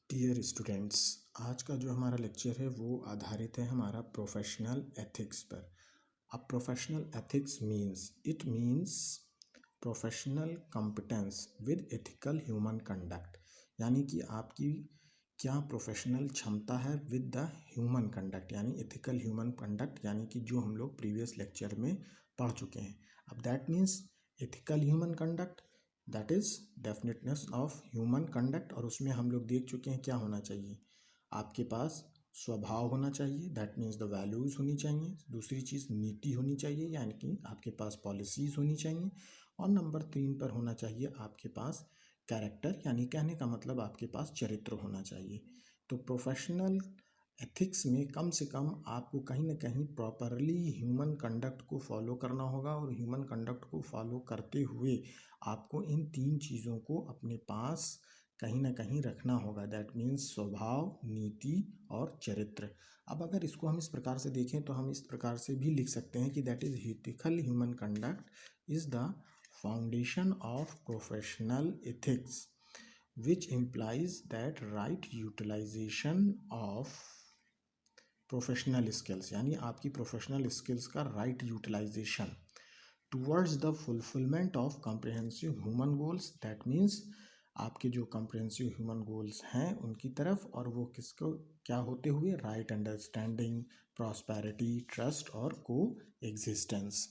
Dear students, आज का जो हमारा लेक्चर है वो आधारित है हमारा प्रोफेशनल एथिक्स पर। अब professional ethics means professional competence with ethical human conduct, यानी कि आपकी क्या प्रोफेशनल क्षमता है विद द ह्यूमन कंडक्ट, यानी एथिकल ह्यूमन कंडक्ट, यानी कि जो हम लोग प्रीवियस लेक्चर में पढ़ चुके हैं। अब that means ethical human conduct, that is definiteness of human conduct, और उसमें हम लोग देख चुके हैं क्या होना चाहिए। आपके पास स्वभाव होना चाहिए, दैट मीन्स द वैल्यूज़ होनी चाहिए। दूसरी चीज़ नीति होनी चाहिए, यानी कि आपके पास पॉलिसीज़ होनी चाहिए। और नंबर 3 पर होना चाहिए आपके पास कैरेक्टर, यानी कहने का मतलब आपके पास चरित्र होना चाहिए। तो प्रोफेशनल एथिक्स में कम से कम आपको कहीं ना कहीं प्रॉपरली ह्यूमन कंडक्ट को फॉलो करना होगा, और ह्यूमन कंडक्ट को फॉलो करते हुए आपको इन 3 चीज़ों को अपने पास कहीं ना कहीं रखना होगा, दैट मीन्स स्वभाव, नीति और चरित्र। अब अगर इसको हम इस प्रकार से देखें तो हम इस प्रकार से भी लिख सकते हैं कि that is ethical human conduct is the foundation of professional ethics which implies that right utilization of professional skills, यानी आपकी प्रोफेशनल स्किल्स का right utilisation towards the fulfilment of comprehensive human goals, that means आपके जो comprehensive human goals हैं उनकी तरफ, और वो किसको क्या होते हुए, राइट अंडरस्टैंडिंग, प्रॉस्पेरिटी, ट्रस्ट और को एग्जिस्टेंस।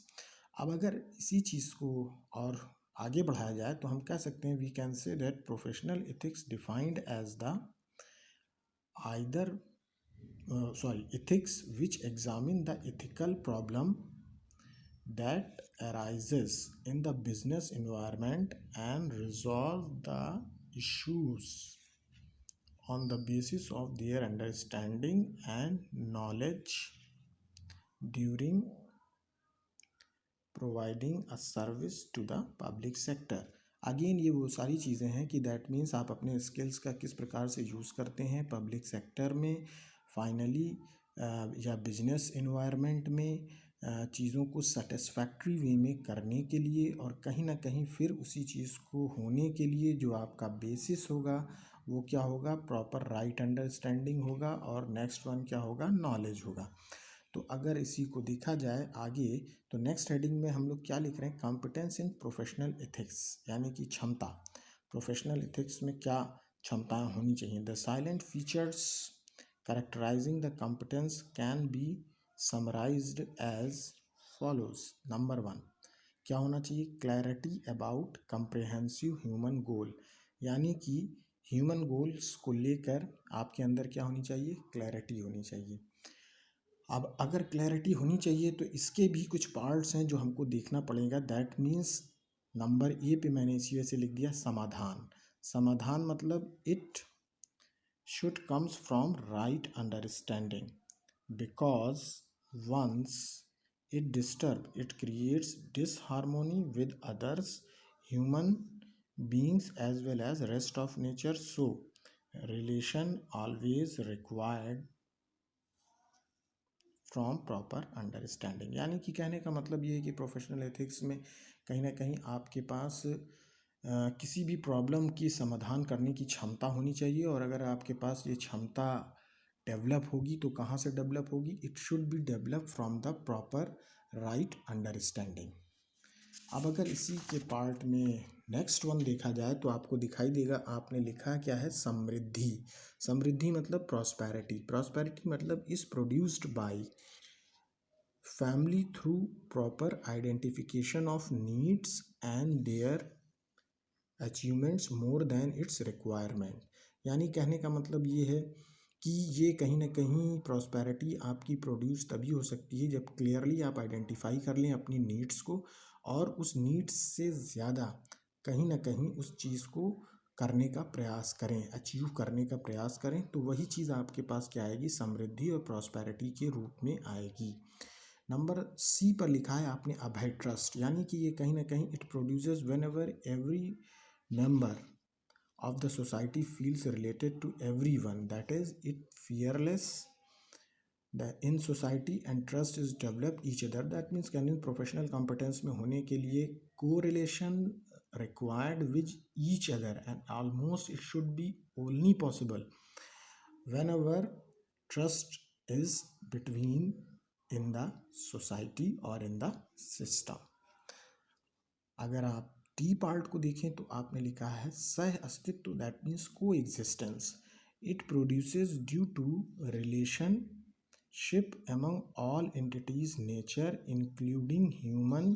अब अगर इसी चीज़ को और आगे बढ़ाया जाए तो हम कह सकते हैं, we can say that professional ethics defined as the either ethics which examine the ethical problem that arises in the business environment and resolve the issues on the basis of their understanding and knowledge during providing a service to the public sector। Again ये वो सारी चीज़ें हैं कि that means आप अपने skills का किस प्रकार से यूज़ करते हैं पब्लिक सेक्टर में, फाइनली या बिजनेस इन्वायरमेंट में चीज़ों को सेटिस्फैक्ट्री वे में करने के लिए, और कहीं ना कहीं फिर उसी चीज़ को होने के लिए जो आपका बेसिस होगा वो क्या होगा, प्रॉपर राइट अंडरस्टैंडिंग होगा, और नेक्स्ट वन क्या होगा, नॉलेज होगा। तो अगर इसी को देखा जाए आगे तो नेक्स्ट हेडिंग में हम लोग क्या लिख रहे हैं, कॉम्पिटेंस इन प्रोफेशनल एथिक्स, यानी कि क्षमता। प्रोफेशनल एथिक्स में क्या क्षमताएं होनी चाहिए। The salient features characterising the competence can be summarised as follows. Number 1 क्या होना चाहिए, clarity about comprehensive human goal, यानी कि ह्यूमन गोल्स को लेकर आपके अंदर क्या होनी चाहिए, क्लैरिटी होनी चाहिए। अब अगर क्लैरिटी होनी चाहिए तो इसके भी कुछ पार्ट्स हैं जो हमको देखना पड़ेगा, दैट मीन्स नंबर ए पे मैंने इसी वजह से लिख दिया समाधान। समाधान मतलब it should comes from right understanding, because once it disturb it creates disharmony with others human beings as well as rest of nature, so relation always required from proper understanding. यानी कि कहने का मतलब ये है कि प्रोफेशनल एथिक्स में कहीं ना कहीं आपके पास किसी भी प्रॉब्लम की समाधान करने की क्षमता होनी चाहिए, और अगर आपके पास ये क्षमता डेवलप होगी तो कहाँ से डेवलप होगी, it should be develop from the proper right understanding. अब अगर इसी के पार्ट में नेक्स्ट वन देखा जाए तो आपको दिखाई देगा, आपने लिखा क्या है, समृद्धि। समृद्धि मतलब प्रॉस्पेरिटी। प्रॉस्पेरिटी मतलब is produced by family through proper identification of needs and their achievements more than it's requirement. यानी कहने का मतलब ये है कि ये कहीं ना कहीं प्रॉस्पेरिटी आपकी प्रोड्यूस तभी हो सकती है जब क्लियरली आप आइडेंटिफाई कर लें अपनी नीड्स को, और उस नीड्स से ज़्यादा कहीं ना कहीं उस चीज़ को करने का प्रयास करें, अचीव करने का प्रयास करें, तो वही चीज़ आपके पास क्या आएगी, समृद्धि और प्रॉस्पेरिटी के रूप में आएगी। नंबर सी पर लिखा है आपने अभय ट्रस्ट, यानी कि ये कहीं ना कहीं it produces when ever every member of the society feels related to everyone, that is it fearless in society and trust is developed each other, that means can in professional competence में होने के लिए correlation required with each other and almost it should be only possible whenever trust is between in the society or in the system. अगर आप T part को देखें तो आपने लिखा है सह अस्तित्व, that means coexistence. It produces due to relationship among all entities nature including human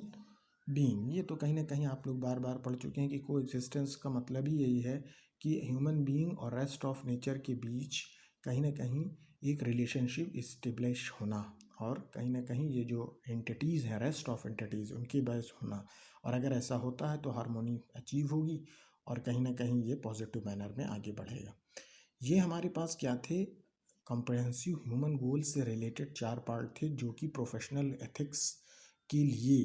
being. ये तो कहीं ना कहीं आप लोग बार बार पढ़ चुके हैं कि को एग्जिस्टेंस का मतलब ही यही है कि ह्यूमन बीइंग और रेस्ट ऑफ नेचर के बीच कहीं ना कहीं एक रिलेशनशिप इस्टेब्लिश होना, और कहीं ना कहीं ये जो एंटिटीज़ हैं, रेस्ट ऑफ एंटिटीज़, उनके बेस होना. और अगर ऐसा होता है तो हार्मोनी अचीव होगी और कहीं ना कहीं ये पॉजिटिव मैनर में आगे बढ़ेगा. ये हमारे पास क्या थे, कॉम्प्रहेंसिव ह्यूमन गोल से रिलेटेड 4 पार्ट थे जो कि प्रोफेशनल एथिक्स के लिए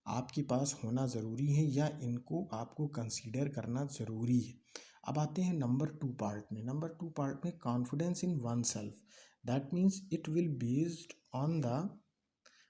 आपके पास होना ज़रूरी है या इनको आपको कंसीडर करना ज़रूरी है. अब आते हैं नंबर 2 पार्ट में. नंबर 2 पार्ट में confidence in one self, that means it will based on the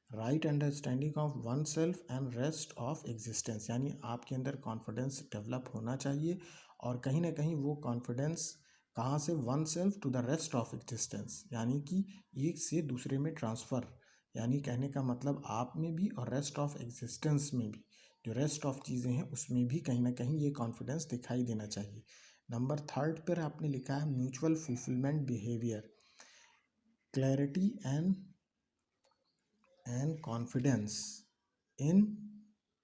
right understanding of one self and rest of existence. यानी आपके अंदर कॉन्फिडेंस डेवलप होना चाहिए और कहीं ना कहीं वो कॉन्फिडेंस कहाँ से, one self to the rest of existence, यानी कि एक से दूसरे में ट्रांसफ़र. यानी कहने का मतलब आप में भी और रेस्ट ऑफ एग्जिस्टेंस में भी, जो रेस्ट ऑफ चीज़ें हैं उसमें भी कहीं ना कहीं ये कॉन्फिडेंस दिखाई देना चाहिए. नंबर 3 पर आपने लिखा है mutual fulfilment behaviour, clarity and confidence in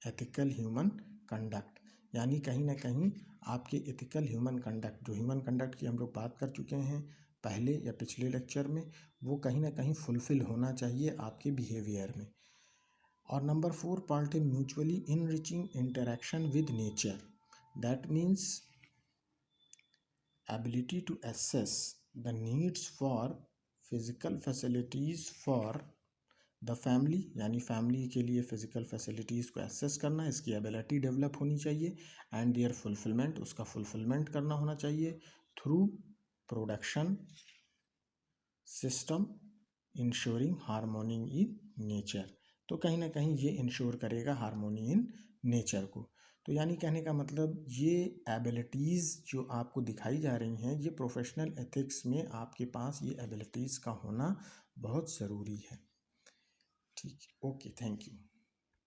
ethical human conduct. यानी कहीं ना कहीं आपके एथिकल ह्यूमन कंडक्ट, जो ह्यूमन कंडक्ट की हम लोग बात कर चुके हैं पहले या पिछले लेक्चर में, वो कहीं ना कहीं फुलफिल होना चाहिए आपके बिहेवियर में. और नंबर 4 पार्ट है mutually enriching interaction with nature, that means ability to assess the needs for physical facilities for the family. यानी फैमिली के लिए फ़िज़िकल फैसिलिटीज़ को एसेस करना, इसकी एबिलिटी डेवलप होनी चाहिए. एंड देयर फुलफिलमेंट, उसका फुलफिलमेंट करना होना चाहिए through production system ensuring harmony in nature. तो कहीं ना कहीं ये इंश्योर करेगा हारमोनी इन नेचर को. तो यानी कहने का मतलब ये एबिलिटीज़ जो आपको दिखाई जा रही हैं, ये प्रोफेशनल एथिक्स में आपके पास ये एबिलिटीज़ का होना बहुत ज़रूरी है. ठीक है, ओके, थैंक यू.